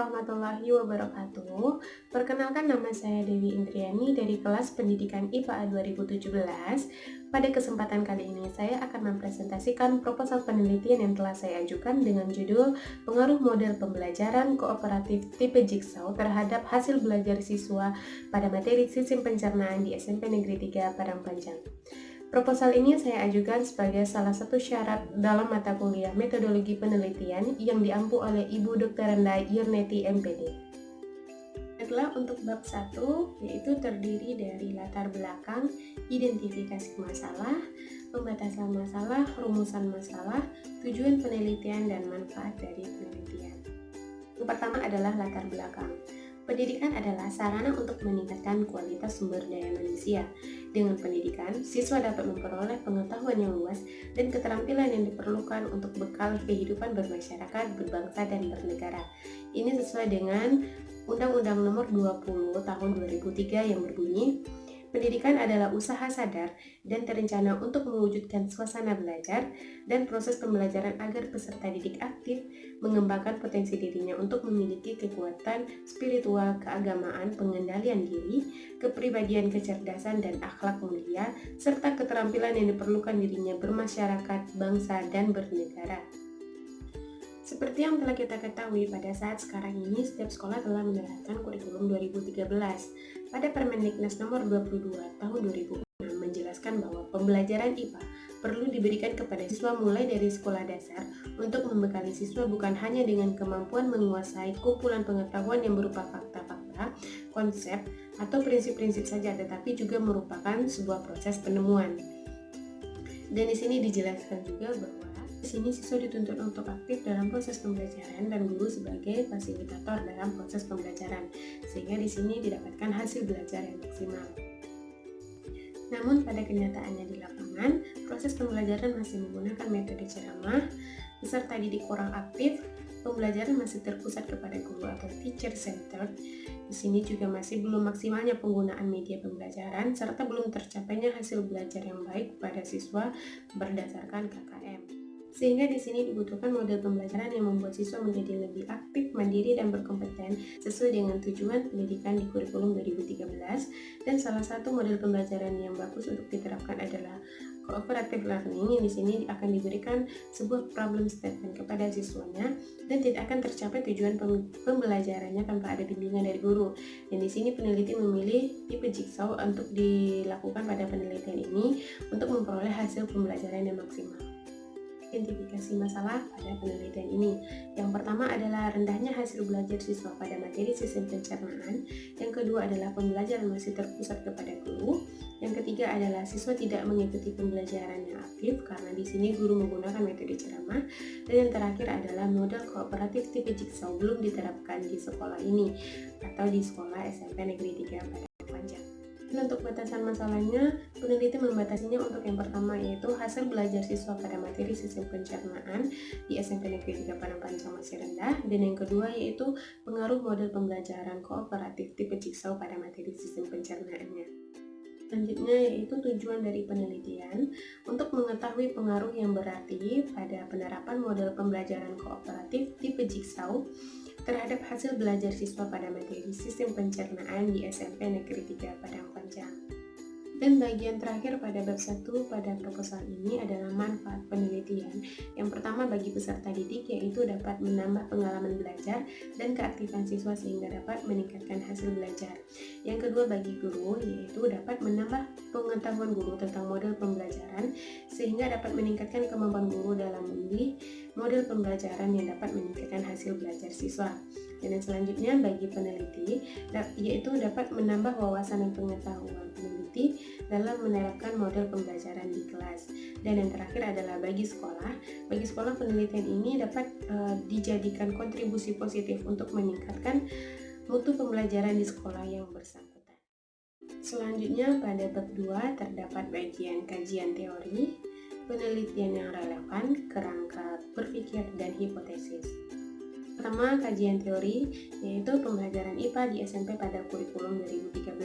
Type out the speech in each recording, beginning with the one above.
warahmatullahi wabarakatuh. Perkenalkan, nama saya Dewi Indriani dari kelas pendidikan IPA 2017. Pada kesempatan kali ini saya akan mempresentasikan proposal penelitian yang telah saya ajukan dengan judul Pengaruh Model Pembelajaran Kooperatif Tipe Jigsaw terhadap hasil belajar siswa pada materi sistem pencernaan di SMP Negeri 3 Padang Panjang. Proposal ini saya ajukan sebagai salah satu syarat dalam mata kuliah metodologi penelitian yang diampu oleh Ibu Dr. Renda Yurneti MPD. Adalah untuk bab 1, yaitu terdiri dari latar belakang, identifikasi masalah, pembatasan masalah, rumusan masalah, tujuan penelitian, dan manfaat dari penelitian. Yang pertama adalah latar belakang. Pendidikan adalah sarana untuk meningkatkan kualitas sumber daya manusia. Dengan pendidikan, siswa dapat memperoleh pengetahuan yang luas dan keterampilan yang diperlukan untuk bekal kehidupan bermasyarakat, berbangsa, dan bernegara. Ini sesuai dengan Undang-Undang Nomor 20 Tahun 2003 yang berbunyi, pendidikan adalah usaha sadar dan terencana untuk mewujudkan suasana belajar dan proses pembelajaran agar peserta didik aktif mengembangkan potensi dirinya untuk memiliki kekuatan spiritual, keagamaan, pengendalian diri, kepribadian, kecerdasan, dan akhlak mulia, serta keterampilan yang diperlukan dirinya bermasyarakat, bangsa, dan bernegara. Seperti yang telah kita ketahui, pada saat sekarang ini setiap sekolah telah menerapkan kurikulum 2013. Pada Permendiknas nomor 22 tahun 2006 menjelaskan bahwa pembelajaran IPA perlu diberikan kepada siswa mulai dari sekolah dasar untuk membekali siswa bukan hanya dengan kemampuan menguasai kumpulan pengetahuan yang berupa fakta-fakta, konsep, atau prinsip-prinsip saja, tetapi juga merupakan sebuah proses penemuan. Dan di sini dijelaskan juga bahwa di sini siswa dituntut untuk aktif dalam proses pembelajaran dan guru sebagai fasilitator dalam proses pembelajaran, sehingga di sini didapatkan hasil belajar yang maksimal. Namun pada kenyataannya di lapangan, proses pembelajaran masih menggunakan metode ceramah, peserta didik kurang aktif, pembelajaran masih terpusat kepada guru atau teacher centered. Di sini juga masih belum maksimalnya penggunaan media pembelajaran serta belum tercapainya hasil belajar yang baik pada siswa berdasarkan KKM. Sehingga di sini dibutuhkan model pembelajaran yang membuat siswa menjadi lebih aktif, mandiri, dan berkompeten sesuai dengan tujuan pendidikan di kurikulum 2013. Dan salah satu model pembelajaran yang bagus untuk diterapkan adalah cooperative learning, yang di sini akan diberikan sebuah problem statement kepada siswanya dan tidak akan tercapai tujuan pembelajarannya tanpa ada bimbingan dari guru. Dan di sini peneliti memilih tipe jigsaw untuk dilakukan pada penelitian ini untuk memperoleh hasil pembelajaran yang maksimal. Identifikasi masalah pada penelitian ini. Yang pertama adalah rendahnya hasil belajar siswa pada materi sistem pencernaan. Yang kedua adalah pembelajaran masih terpusat kepada guru. Yang ketiga adalah siswa tidak mengikuti pembelajaran yang aktif karena di sini guru menggunakan metode ceramah. Dan yang terakhir adalah model kooperatif tipe jigsaw belum diterapkan di sekolah ini atau di sekolah SMP Negeri 3 Padang Panjang. Dan untuk batasan masalahnya, peneliti membatasinya untuk yang pertama yaitu hasil belajar siswa pada materi sistem pencernaan di SMP Negeri 3 Padang Panjang masih rendah, dan yang kedua yaitu pengaruh model pembelajaran kooperatif tipe jigsaw pada materi sistem pencernaannya. Selanjutnya yaitu tujuan dari penelitian untuk mengetahui pengaruh yang berarti pada penerapan model pembelajaran kooperatif tipe jigsaw terhadap hasil belajar siswa pada materi sistem pencernaan di SMP Negeri 3 Padang Panjang. Dan bagian terakhir pada bab 1 pada proposal ini adalah manfaat penelitian. Yang pertama bagi peserta didik yaitu dapat menambah pengalaman belajar dan keaktifan siswa sehingga dapat meningkatkan hasil belajar. Yang kedua bagi guru yaitu dapat menambah pengetahuan guru tentang model pembelajaran sehingga dapat meningkatkan kemampuan guru dalam memilih model pembelajaran yang dapat meningkatkan hasil belajar siswa. Dan yang selanjutnya bagi peneliti yaitu dapat menambah wawasan dan pengetahuan peneliti dalam menerapkan model pembelajaran di kelas. Dan yang terakhir adalah bagi sekolah penelitian ini dapat dijadikan kontribusi positif untuk meningkatkan mutu pembelajaran di sekolah yang bersangkutan. Selanjutnya pada bab 2 terdapat bagian kajian teori, penelitian yang relevan, kerangka berpikir, dan hipotesis. Pertama, kajian teori, yaitu pembelajaran IPA di SMP pada kurikulum 2013.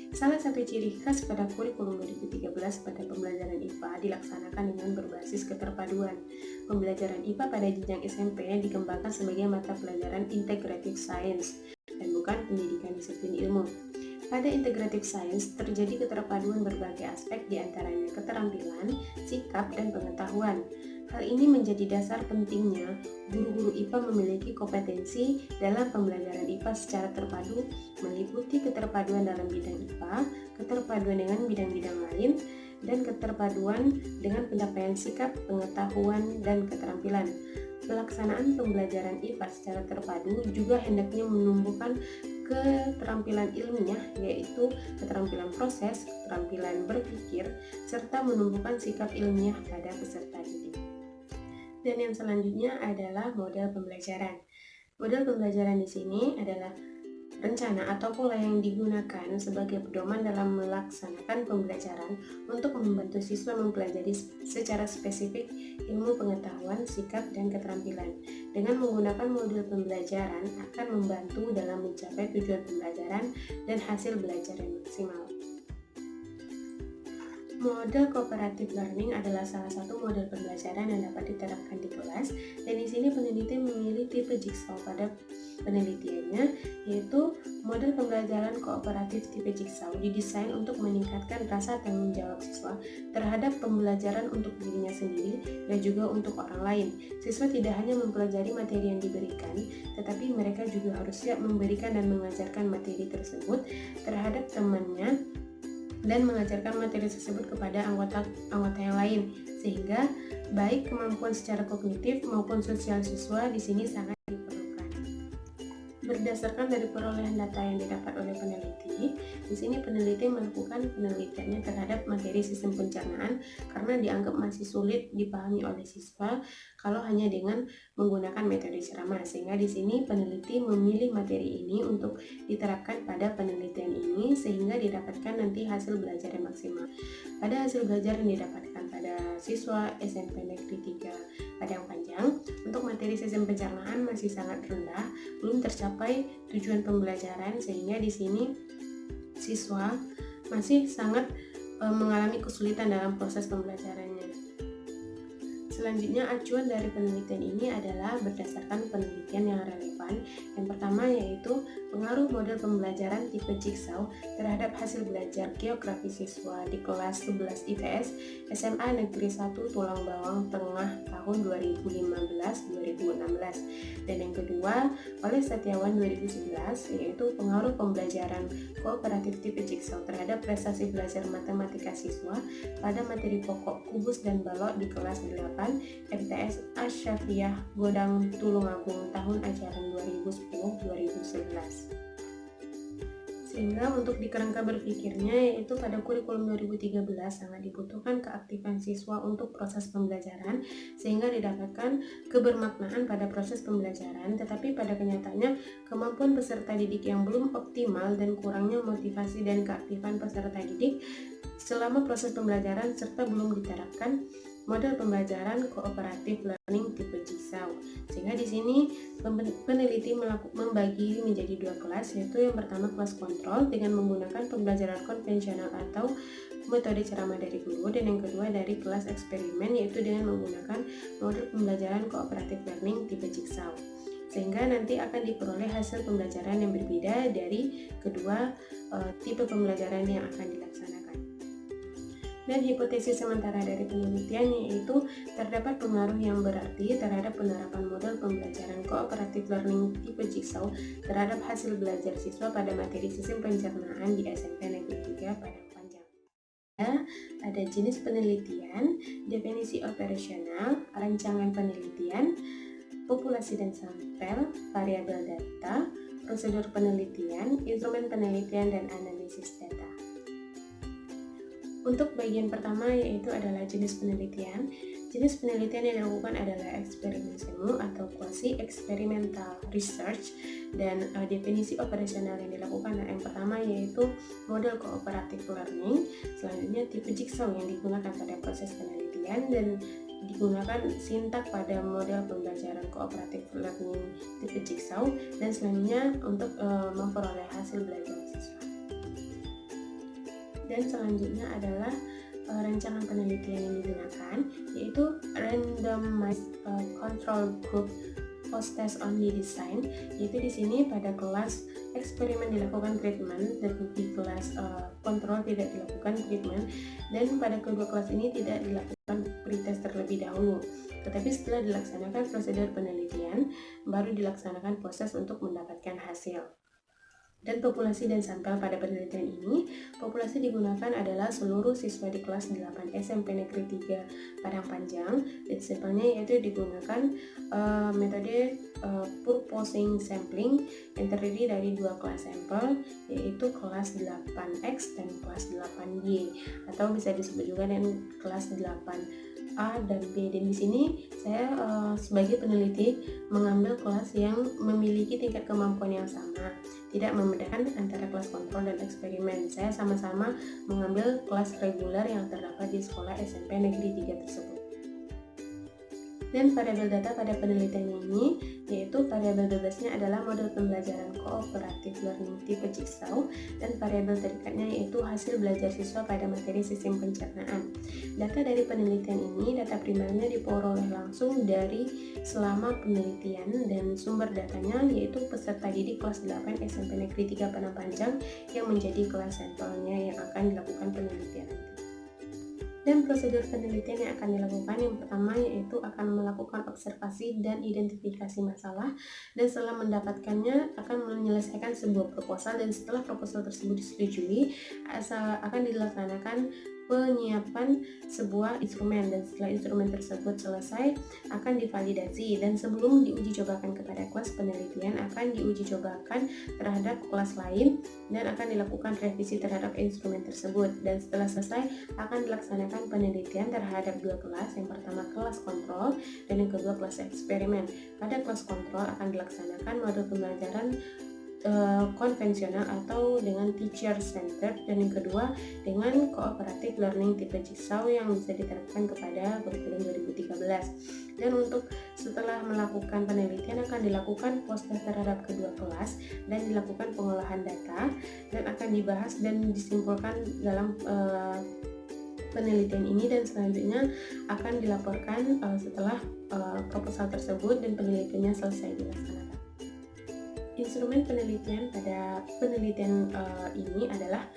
Salah satu ciri khas pada kurikulum 2013 pada pembelajaran IPA dilaksanakan dengan berbasis keterpaduan. Pembelajaran IPA pada jenjang SMP dikembangkan sebagai mata pelajaran integrative science dan bukan pendidikan disiplin ilmu. Pada integrative science terjadi keterpaduan berbagai aspek diantaranya keterampilan, sikap, dan pengetahuan. Hal ini menjadi dasar pentingnya guru-guru IPA memiliki kompetensi dalam pembelajaran IPA secara terpadu, meliputi keterpaduan dalam bidang IPA, keterpaduan dengan bidang-bidang lain, dan keterpaduan dengan pencapaian sikap, pengetahuan, dan keterampilan. Pelaksanaan pembelajaran IPA secara terpadu juga hendaknya menumbuhkan keterampilan ilmiah, yaitu keterampilan proses, keterampilan berpikir, serta menumbuhkan sikap ilmiah pada peserta didik. Dan yang selanjutnya adalah model pembelajaran. Model pembelajaran di sini adalah rencana atau pola yang digunakan sebagai pedoman dalam melaksanakan pembelajaran untuk membantu siswa mempelajari secara spesifik ilmu pengetahuan, sikap, dan keterampilan. Dengan menggunakan model pembelajaran akan membantu dalam mencapai tujuan pembelajaran dan hasil belajar yang maksimal. Model cooperative learning adalah salah satu model pembelajaran yang dapat diterapkan di kelas, dan di sini peneliti memilih tipe jigsaw pada penelitiannya, yaitu model pembelajaran kooperatif tipe jigsaw didesain untuk meningkatkan rasa tanggung jawab siswa terhadap pembelajaran untuk dirinya sendiri dan juga untuk orang lain. Siswa tidak hanya mempelajari materi yang diberikan, tetapi mereka juga harus siap memberikan dan mengajarkan materi tersebut terhadap temannya dan mengajarkan materi tersebut kepada anggota yang lain, sehingga baik kemampuan secara kognitif maupun sosial siswa di sini sangat diperlukan. Berdasarkan dari perolehan data yang didapat oleh peneliti, di sini peneliti melakukan penelitiannya terhadap materi sistem pencernaan karena dianggap masih sulit dipahami oleh siswa kalau hanya dengan menggunakan metode ceramah, sehingga di sini peneliti memilih materi ini untuk diterapkan pada penelitian ini sehingga didapatkan nanti hasil belajar yang maksimal. Pada hasil belajar yang didapatkan pada siswa SMP Negeri 3 Padang Panjang untuk materi sistem pencernaan masih sangat rendah, belum tercapai tujuan pembelajaran, sehingga di sini siswa masih sangat mengalami kesulitan dalam proses pembelajarannya. Selanjutnya, acuan dari penelitian ini adalah berdasarkan penelitian yang relevan. Yang pertama yaitu pengaruh model pembelajaran tipe jigsaw terhadap hasil belajar geografi siswa di kelas 11 IPS SMA Negeri 1 Tulang Bawang Tengah tahun 2015-2016. Dan yang kedua, oleh Setiawan 2011, yaitu pengaruh pembelajaran kooperatif tipe jigsaw terhadap prestasi belajar matematika siswa pada materi pokok kubus dan balok di kelas 8 MTS Asyafiah Godang Tulungagung tahun ajaran 2010-2011. Sehingga untuk di kerangka berpikirnya, yaitu pada kurikulum 2013 sangat dibutuhkan keaktifan siswa untuk proses pembelajaran sehingga didapatkan kebermaknaan pada proses pembelajaran, tetapi pada kenyataannya kemampuan peserta didik yang belum optimal dan kurangnya motivasi dan keaktifan peserta didik selama proses pembelajaran serta belum diterapkan model pembelajaran kooperatif learning tipe jigsaw. Sehingga di sini peneliti membagi menjadi dua kelas, yaitu yang pertama kelas kontrol dengan menggunakan pembelajaran konvensional atau metode ceramah dari guru, dan yang kedua dari kelas eksperimen yaitu dengan menggunakan model pembelajaran kooperatif learning tipe jigsaw. Sehingga nanti akan diperoleh hasil pembelajaran yang berbeda dari kedua tipe pembelajaran yang akan dilaksanakan. Dan hipotesis sementara dari penelitian yaitu terdapat pengaruh yang berarti terhadap penerapan model pembelajaran kooperatif learning tipe jigsaw terhadap hasil belajar siswa pada materi sistem pencernaan di SMP Negeri 3 Padang Panjang. Ada jenis penelitian, definisi operasional, rancangan penelitian, populasi dan sampel, variabel data, prosedur penelitian, instrumen penelitian, dan analisis data. Untuk bagian pertama yaitu adalah jenis penelitian. Jenis penelitian yang dilakukan adalah eksperimen semu atau quasi experimental research, dan definisi operasional yang dilakukan adalah yang pertama yaitu model cooperative learning, selanjutnya tipe jigsaw yang digunakan pada proses penelitian, dan digunakan sintak pada model pembelajaran cooperative learning tipe Jigsaw, dan selanjutnya untuk memperoleh hasil belajar siswa. Dan selanjutnya adalah rancangan penelitian yang digunakan, yaitu randomized control group post test only design, yaitu di sini pada kelas eksperimen dilakukan treatment dan di kelas kontrol tidak dilakukan treatment, dan pada kedua kelas ini tidak dilakukan pretest terlebih dahulu, tetapi setelah dilaksanakan prosedur penelitian baru dilaksanakan proses untuk mendapatkan hasil. Dan populasi dan sampel pada penelitian ini, populasi digunakan adalah seluruh siswa di kelas 8 SMP Negeri 3 Padang Panjang, dan sampelnya yaitu digunakan metode purposing sampling yang terdiri dari dua kelas sampel, yaitu kelas 8X dan kelas 8Y, atau bisa disebut juga dengan kelas 8A dan B. Dan di sini saya sebagai peneliti mengambil kelas yang memiliki tingkat kemampuan yang sama, tidak membedakan antara kelas kontrol dan eksperimen. Saya sama-sama mengambil kelas reguler yang terdapat di sekolah SMP Negeri 3 tersebut. Dan variabel data pada penelitian ini, yaitu variabel bebasnya adalah model pembelajaran cooperative learning tipe Jigsaw, dan variabel terikatnya yaitu hasil belajar siswa pada materi sistem pencernaan. Data dari penelitian ini, data primernya diperoleh langsung dari selama penelitian, dan sumber datanya yaitu peserta didik kelas 8 SMP Negeri 3 Padang Panjang yang menjadi kelas sampelnya yang akan dilakukan penelitian nanti. Dan prosedur penelitian yang akan dilakukan, yang pertama yaitu akan melakukan observasi dan identifikasi masalah, dan setelah mendapatkannya akan menyelesaikan sebuah proposal, dan setelah proposal tersebut disetujui akan dilaksanakan penyiapan sebuah instrumen, dan setelah instrumen tersebut selesai akan divalidasi, dan sebelum diuji cobakan kepada kelas penelitian akan diuji cobakan terhadap kelas lain, dan akan dilakukan revisi terhadap instrumen tersebut, dan setelah selesai akan dilaksanakan penelitian terhadap dua kelas, yang pertama kelas kontrol dan yang kedua kelas eksperimen. Pada kelas kontrol akan dilaksanakan model pembelajaran konvensional atau dengan teacher centered, dan yang kedua dengan cooperative learning tipe Jigsaw yang bisa diterapkan kepada kurikulum 2013. Dan untuk setelah melakukan penelitian akan dilakukan post test terhadap kedua kelas dan dilakukan pengolahan data, dan akan dibahas dan disimpulkan dalam penelitian ini, dan selanjutnya akan dilaporkan setelah proposal tersebut dan penelitiannya selesai dilaksanakan. Instrumen penelitian pada penelitian ini adalah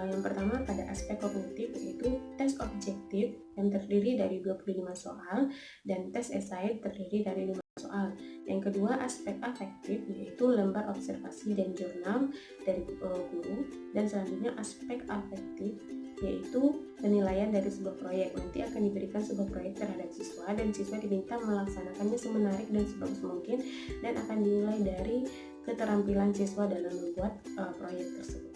yang pertama pada aspek kognitif, yaitu tes objektif yang terdiri dari 25 soal dan tes esai terdiri dari 5 soal. Yang kedua aspek afektif, yaitu lembar observasi dan jurnal dari guru, dan selanjutnya aspek afektif yaitu penilaian dari sebuah proyek. Nanti akan diberikan sebuah proyek terhadap siswa, dan siswa diminta melaksanakannya semenarik dan sebagus mungkin, dan akan dinilai dari keterampilan siswa dalam membuat proyek tersebut.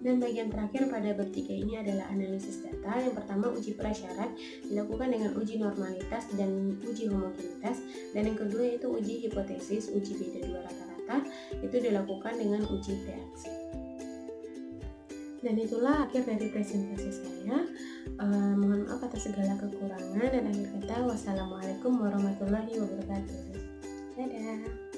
Dan bagian terakhir pada bab 3 ini adalah analisis data. Yang pertama uji prasyarat dilakukan dengan uji normalitas dan uji homogenitas, dan yang kedua yaitu uji hipotesis, uji beda dua rata-rata, itu dilakukan dengan uji reaksi. Dan itulah akhir dari presentasi saya. Mohon maaf atas segala kekurangan, dan akhir kata wassalamualaikum warahmatullahi wabarakatuh. Dadah.